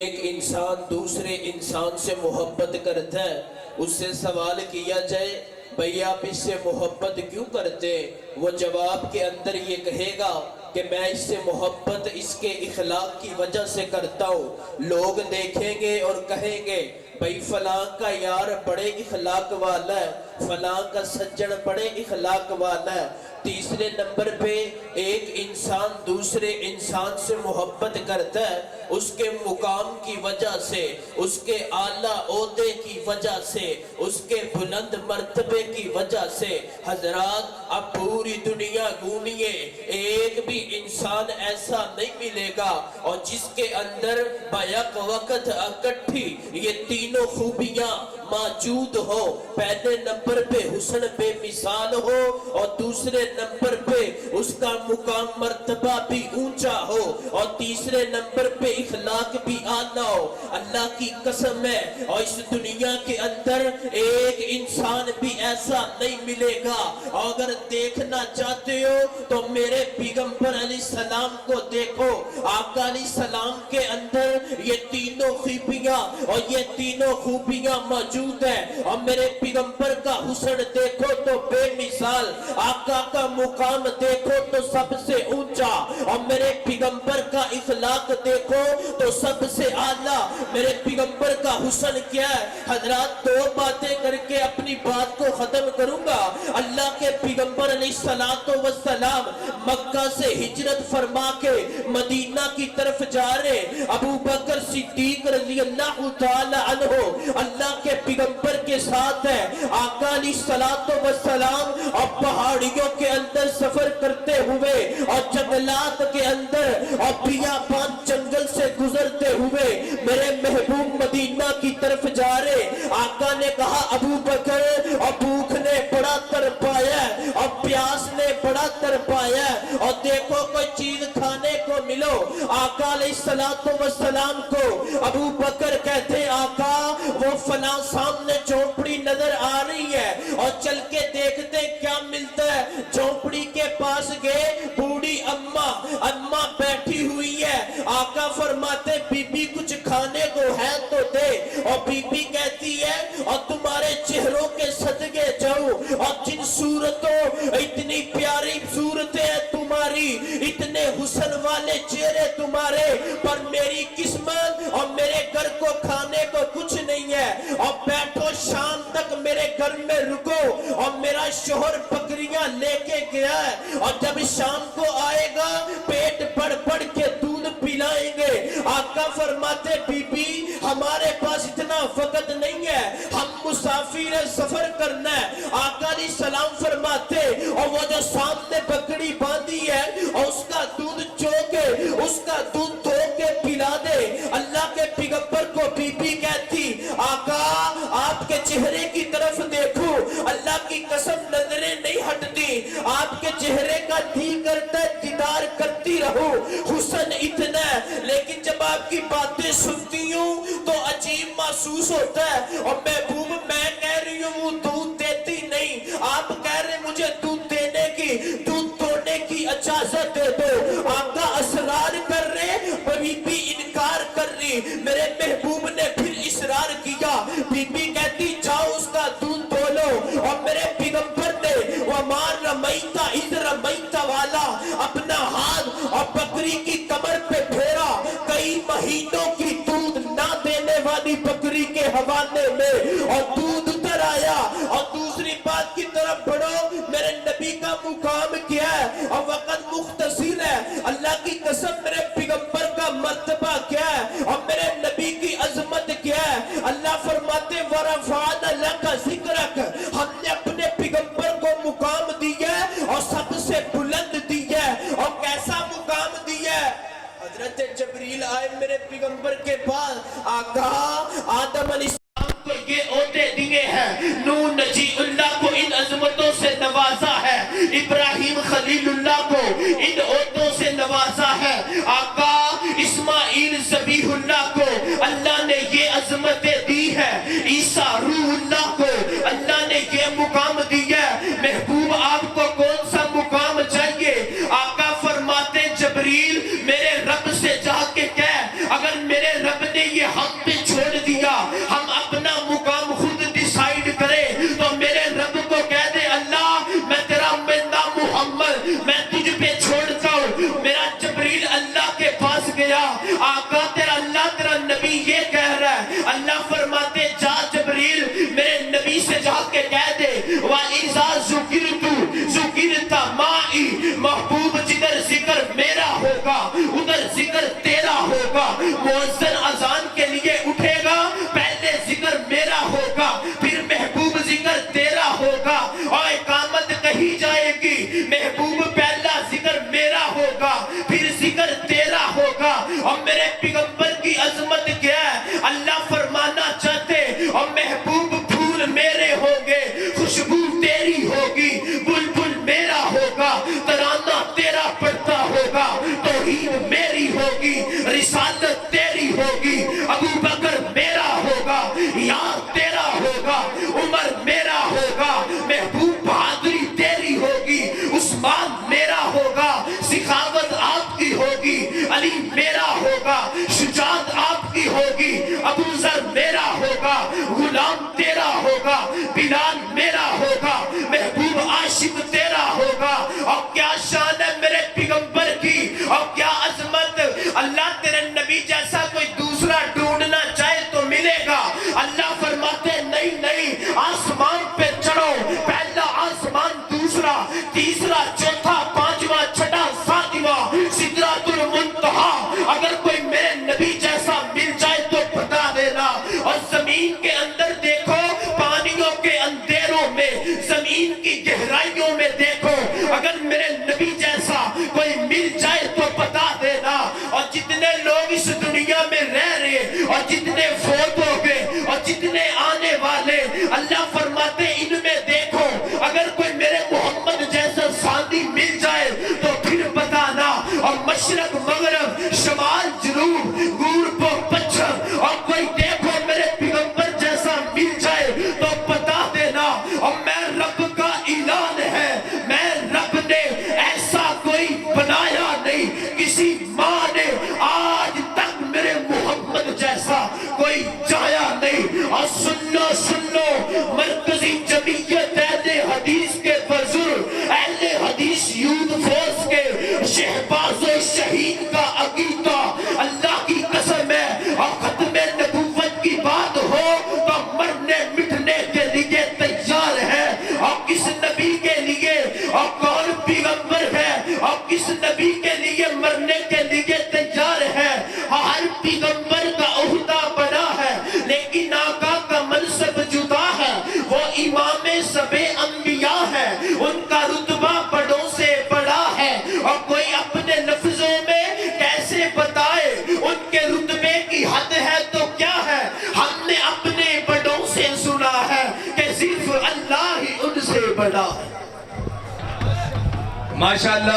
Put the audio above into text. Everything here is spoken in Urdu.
ایک انسان دوسرے انسان سے محبت کرتا ہے، اس سے سوال کیا جائے بھئی آپ اس سے محبت کیوں کرتے؟ وہ جواب کے اندر یہ کہے گا کہ میں اس سے محبت اس کے اخلاق کی وجہ سے کرتا ہوں۔ لوگ دیکھیں گے اور کہیں گے بھئی فلاں کا یار بڑے اخلاق والا ہے، فلاں کا سجن بڑے اخلاق والا ہے۔ تیسرے نمبر پہ ایک انسان دوسرے انسان سے محبت کرتا ہے اس کے مقام کی وجہ سے، اس کے اعلیٰ عہدے کی وجہ سے، اس کے بلند مرتبے کی وجہ سے۔ حضرات اب پوری دنیا گھومیے، ایک بھی انسان ایسا نہیں ملے گا اور جس کے اندر بیک وقت اکٹھی یہ تینوں خوبیاں موجود ہو۔ پہلے نمبر پہ حسن بے مثال ہو اور دوسرے نمبر پہ اس کا مقام مرتبہ بھی اونچا ہو اور تیسرے نمبر پہ اخلاق بھی اعلیٰ ہو۔ اللہ کی قسم ہے اور اس دنیا کے اندر ایک انسان بھی ایسا نہیں ملے گا۔ اگر دیکھنا چاہتے ہو تو میرے پیغمبر علیہ السلام کو دیکھو، آقا علیہ السلام کے اندر یہ تینوں خوبیاں اور یہ تینوں خوبیاں موجود ہیں۔ اور میرے پیغمبر کا حسن دیکھو تو بے مثال، آقا کا مقام دیکھو تو سب سے اونچا، اور میرے پیغمبر کا اخلاق دیکھو تو سب سے اعلیٰ۔ میرے پیغمبر کا حسن کیا ہے؟ حضرات دو باتیں کر کے اپنی بات کو ختم کروں گا۔ اللہ کے پیغمبر علیہ السلام مکہ سے ہجرت فرما کے مدینہ کی طرف جا رہے، ابو بکر صدیق رضی اللہ تعالی عنہ اللہ کے پیغمبر کے ساتھ ہے۔ آقا علیہ السلام اور پہاڑیوں کے اندر سفر کرتے ہوئے اور جنگلات کے اندر اور بیابان جنگل سے گزرتے ہوئے میرے محبوب مدینہ کی طرف جا رہے۔ آقا نے کہا ابو بکر، اور بھوک نے بڑا تڑپایا ہے اور پیاس نے بڑا تڑپایا ہے اور دیکھو کوئی چیز کھانے کو ملو۔ آقا علیہ السلام کو ابو بکر کہتے آقا وہ فلاں سامنے جھونپڑی نظر آ رہی ہے اور چل کے دیکھتے کیا ملتا ہے۔ جھونپڑی کے پاس گئے، بوڑھی اماں بیٹھی ہوئی ہے۔ آقا فرماتے بی بی کچھ کھانے کو ہے تو دے، اور بی بی کہتی ہے اور تمہارے چہروں کے صدقے جاؤں، اور جن صورتوں اتنی پیاری صورتیں ہیں تمہاری، اتنے حسن والے چہرے تمہارے، پر میری قسمت اور میرے گھر کو کھانے کو کچھ نہیں ہے، اور بیٹھو شام تک میرے گھر میں رکو، اور میرا شوہر بکریاں لے کے گیا ہے اور جب شام کو آئے گا پیٹ بڑھ بڑھ کے دودھ پلائیں گے۔ آقا فرماتے بی بی ہمارے پاس اتنا وقت نہیں ہے، ہم مسافر سفر کرنا ہے۔ آقا علیہ السلام فرماتے اور وہ جو سامنے بکری باندھی ہے اور اس کا دودھ چو کے اس کا دودھ دھو کے پلا دے۔ اللہ کے پیغمبر کو بی بی کہتی آقا آپ کے چہرے کی طرف دیکھو، اللہ کی قسم نظریں نہیں ہٹتی، آپ کے چہرے کا دل کرتا ہے دیدار کرتی رہو، حسن اتنا ہے۔ لیکن جب آپ کی باتیں سنتی ہوں تو عجیب محسوس ہوتا ہے، اور محبوب میں کہہ رہی ہوں وہ دودھ دیتی نہیں، آپ کہہ رہے مجھے دودھ دینے کی، دودھ توڑنے کی اجازت دے دو۔ آقا اصرار کر رہے، بی بی انکار کر رہی، میرے محبوب نے پھر اصرار کیا، بی بی کہتی جاؤ اس کا دودھ دو لو، اور میرے پیغمبر نے وَمَا رَمَيْتَ إِذْ رَمَيْتَ والا اپنا ہاتھ اور بکری کی کمر پہ پھیرا، کئی مہینوں کی دودھ نہ دینے والی بکری کے حوالے میں، اور دودھ اتر آیا۔ اور دوسری بات کی طرف بڑھو، میرے نبی کا مقام کیا ہے اور وقت مختصر ہے، اللہ کی قسم میرے پیغمبر کا مرتبہ کیا ہے اور میرے نبی کی عظمت کیا ہے۔ اللہ فرماتے وَرَفَعْنَا لَكَ ذِكْرَكَ، ہم نے اپنے پیغمبر کو مقام دیا ہے اور سب سے بلند دیا ہے، اور کیسا مقام دیا ہے؟ حضرت جبریل آئے میرے پیغمبر کے پاس، آقا آدم علیہ السلام کو یہ عہدے دیے ہیں، نوح نجی اللہ کو ان عظمتوں سے نوازا ہے، ابراہیم خلیل اللہ کو ان عہدوں سے نوازا ہے، آقا اسماعیل ذبیح اللہ کو اللہ نے یہ عظمتیں دی ہے، عیسیٰ روح اللہ کو اللہ نے یہ مقام دیا ہے۔ محبوب آپ کو کون سا مقام چاہیے؟ آقا فرماتے جبریل میرے رب سے جا کے کہہ، اگر میرے رب نے لیے ہم پہ چھوڑ دیا، ہم اپنا مقام خود ڈیسائیڈ کریں تو میرے رب کو کہہ دے اللہ میں تیرا بندہ محمد میں تجھ پہ چھوڑتا ہوں۔ میرا جبریل اللہ کے پاس گیا، آقا تیرا اللہ تیرا نبی یہ کہہ رہا ہے، اللہ فرماتے جا جبریل میرے نبی سے جا کے کہہ دے وَإِذَا ذُكِرْتُ ذُكِرْتَ مَعِي، محبوب جدھر ذکر میرا ہوگا ادھر ذکر تیرا ہوگا۔ مؤذن اذان کے لیے اٹھے گا، پہلے ذکر میرا ہوگا پھر محبوب ذکر تیرا ہوگا، اور اقامت کہی جائے گی محبوب پہلا ذکر میرا ہوگا پھر ذکر تیرا ہوگا۔ اور میرے پیغمبر کی عظمت کیا ہے، اللہ فرمانا چاہتے اور محبوب پھول میرے ہوں گے، خوشبو تیری ہوگی، بلبل میرا ہوگا، ترانہ تیرا پڑتا ہوگا، توحید میری ہوگی، رسالت تیری ہوگی، ابو بکر میرا ہوگا، یار تیرا ہوگا، عمر میرا ہوگا، محبوب بہادری تیری ہوگی، عثمان میرا ہوگا، سخاوت آپ کی ہوگی، علی میرا ہوگا، شجاعت آپ کی ہوگی، ابو ذر میرا ہوگا، غلام تیرا ہوگا، بلال میرا ہوگا، محبوب عاشق تیرا ہوگا۔ اور کیا شان ہے میرے پیغمبر کی، اور کیا عظمت، اللہ تیرے نبی جیسا کوئی دوسرا ڈھونڈنا چاہے تو ملے گا، اللہ فرماتے نہیں نہیں، آسمان پہ چڑھو، پہلا آسمان دوسرا تیسرا چوتھا پانچواں چھٹا ساتواں سدرۃ المنتہا، اگر کوئی میرے نبی جیسا مل جائے تو بتا دینا۔ اور زمین کے اندر دیکھو، پانیوں کے اندھیروں میں، زمین کی گہرائیوں میں دیکھو، اگر میرے نبی جیسا کوئی مل جائے تو بتا دینا۔ اور جتنے لوگ اس دنیا میں رہ رہے اور جتنے فوت ہو گئے اور جتنے آنے والے، اللہ فرماتے ان میں دیکھو اگر کوئی میرے محمد جیسا ساتھی مل جائے تو پھر بتانا۔ اور مشرق مغرب شمال جنوب پورب و پچھم، اور کوئی دیکھو میرے پیغمبر جیسا مل جائے تو بتا دینا۔ اور میں رب کا اعلان ہے، میں رب نے ایسا کوئی بنایا نہیں، کسی ماں نے آج تک میرے محمد جیسا کوئی چاہیا نہیں۔ اور سنو سنو، مرکزی جمعیت اہل حدیث کے بزرگ، اہل حدیث یوتھ فورس کے شہباز و شہید کا عقیدہ اللہ کی قسم ہے، اور ختم نبوت کی بات ہو تو مرنے مٹنے کے لیے تیار ہے۔ اور کس نبی کے لیے، اور کون پیغمبر ہے، اور کس نبی کے لیے مرنے کے لیے تیار ہے۔ ہر پیغمبر کا عہدہ بڑا ہے لیکن آقا کا منصب جدا ہے، وہ امام سب انبیاء ہے، ان کا رتبہ بڑوں سے بڑا ہے۔ اور کوئی اپنے لفظوں میں کیسے بتائے ان کے رتبے کی حد ہے تو کیا ہے، ہم نے اپنے بڑوں سے سنا ہے کہ صرف اللہ ہی ان سے بڑا ہے۔ ماشاءاللہ۔